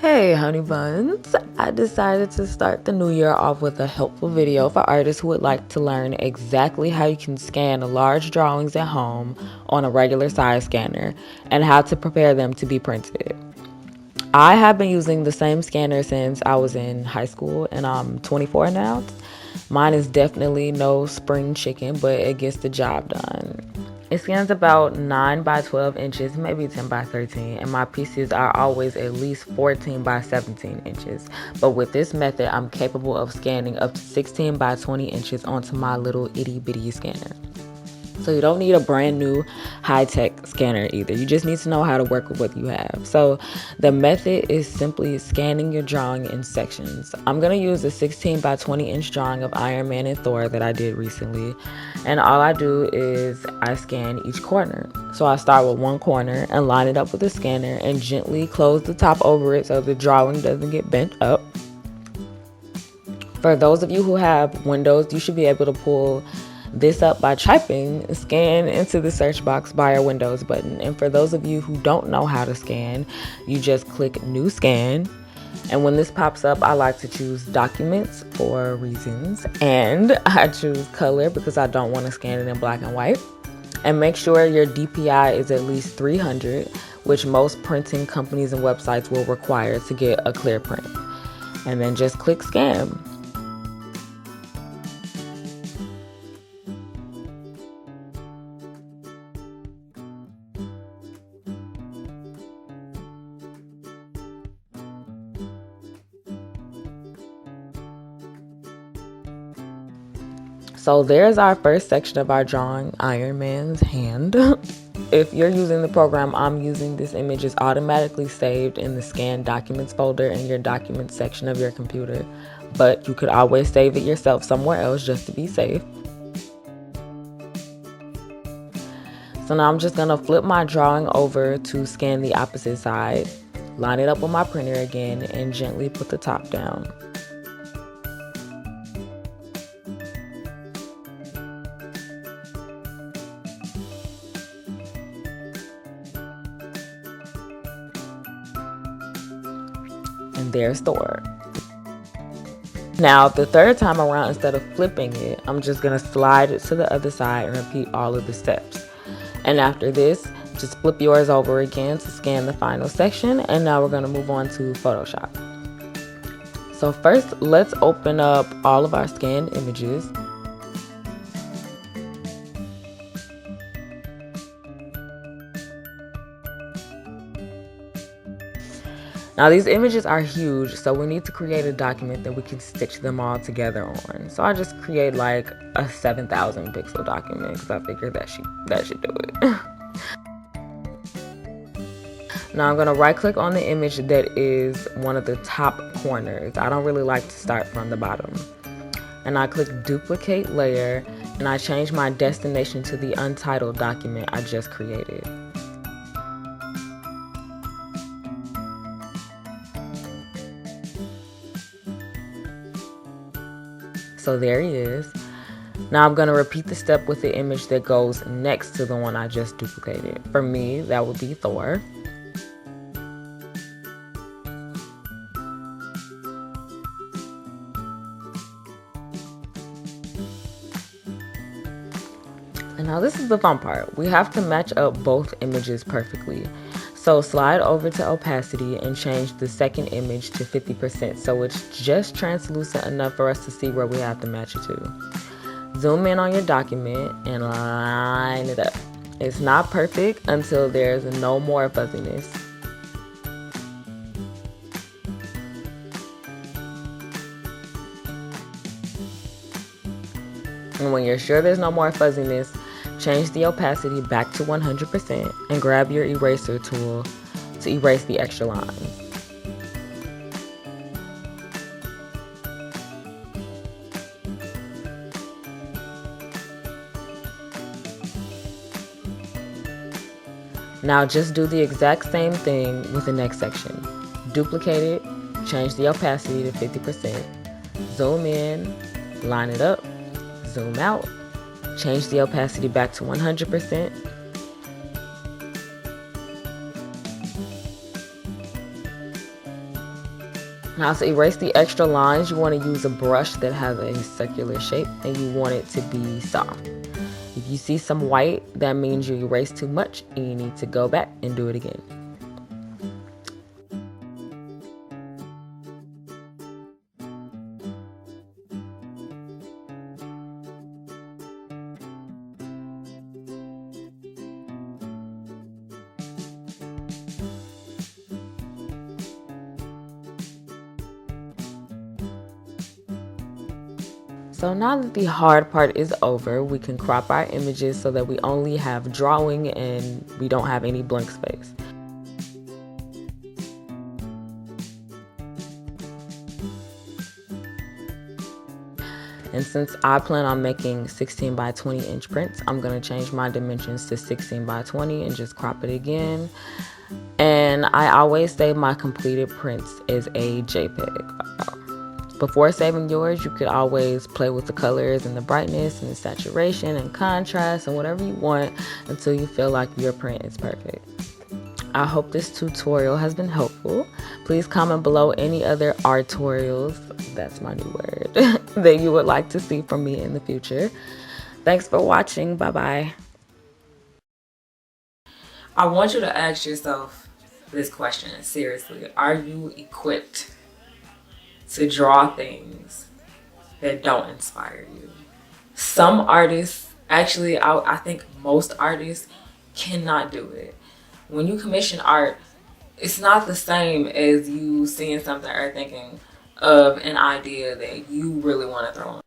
Hey honey buns, I decided to start the new year off with a helpful video for artists who would like to learn exactly how you can scan large drawings at home on a regular size scanner and how to prepare them to be printed. I have been using the same scanner since I was in high school and I'm 24 now. Mine is definitely no spring chicken, but it gets the job done. It scans about 9 by 12 inches, maybe 10 by 13, and my pieces are always at least 14 by 17 inches. But with this method, I'm capable of scanning up to 16 by 20 inches onto my little itty bitty scanner. So you don't need a brand new high-tech scanner either. You just need to know how to work with what you have. So the method is simply scanning your drawing in sections. I'm going to use a 16 by 20 inch drawing of Iron Man and Thor that I did recently. And all I do is I scan each corner. So I start with one corner and line it up with the scanner and gently close the top over it so the drawing doesn't get bent up. For those of you who have Windows, you should be able to pull this up by typing scan into the search box by your Windows button. And for those of you who don't know how to scan, you just click new scan. And when this pops up, I like to choose documents for reasons. And I choose color because I don't want to scan it in black and white. And make sure your DPI is at least 300, which most printing companies and websites will require to get a clear print. And then just click scan. So there's our first section of our drawing, Iron Man's hand. If you're using the program I'm using, this image is automatically saved in the Scan Documents folder in your Documents section of your computer. But you could always save it yourself somewhere else just to be safe. So now I'm just going to flip my drawing over to scan the opposite side, line it up with my printer again, and gently put the top down. And there's Thor. Now the third time around, instead of flipping it, I'm just going to slide it to the other side and repeat all of the steps. And after this, just flip yours over again to scan the final section. And now we're going to move on to Photoshop. So first, let's open up all of our scanned images. Now these images are huge, so we need to create a document that we can stitch them all together on. So I just create like a 7,000 pixel document because I figured that should do it. Now I'm going to right click on the image that is one of the top corners. I don't really like to start from the bottom. And I click duplicate layer and I change my destination to the untitled document I just created. So there he is. Now I'm going to repeat the step with the image that goes next to the one I just duplicated. For me, that would be Thor. And now this is the fun part. We have to match up both images perfectly. So slide over to opacity and change the second image to 50% so it's just translucent enough for us to see where we have to match it to. Zoom in on your document and line it up. It's not perfect until there's no more fuzziness. And when you're sure there's no more fuzziness, change the opacity back to 100% and grab your eraser tool to erase the extra lines. Now just do the exact same thing with the next section. Duplicate it, change the opacity to 50%, zoom in, line it up, zoom out, change the opacity back to 100%, Now to erase the extra lines, you want to use a brush that has a circular shape and you want it to be soft. If you see some white, that means you erased too much and you need to go back and do it again. So now that the hard part is over, we can crop our images so that we only have drawing and we don't have any blank space. And since I plan on making 16 by 20 inch prints, I'm going to change my dimensions to 16 by 20 and just crop it again. And I always save my completed prints as a JPEG file. Before saving yours, you could always play with the colors and the brightness and the saturation and contrast and whatever you want until you feel like your print is perfect. I hope this tutorial has been helpful. Please comment below any other Artorials, that's my new word, that you would like to see from me in the future. Thanks for watching. Bye-bye. I want you to ask yourself this question, seriously. Are you equipped to draw things that don't inspire you? Some artists, actually, I think most artists cannot do it. When you commission art, it's not the same as you seeing something or thinking of an idea that you really want to throw on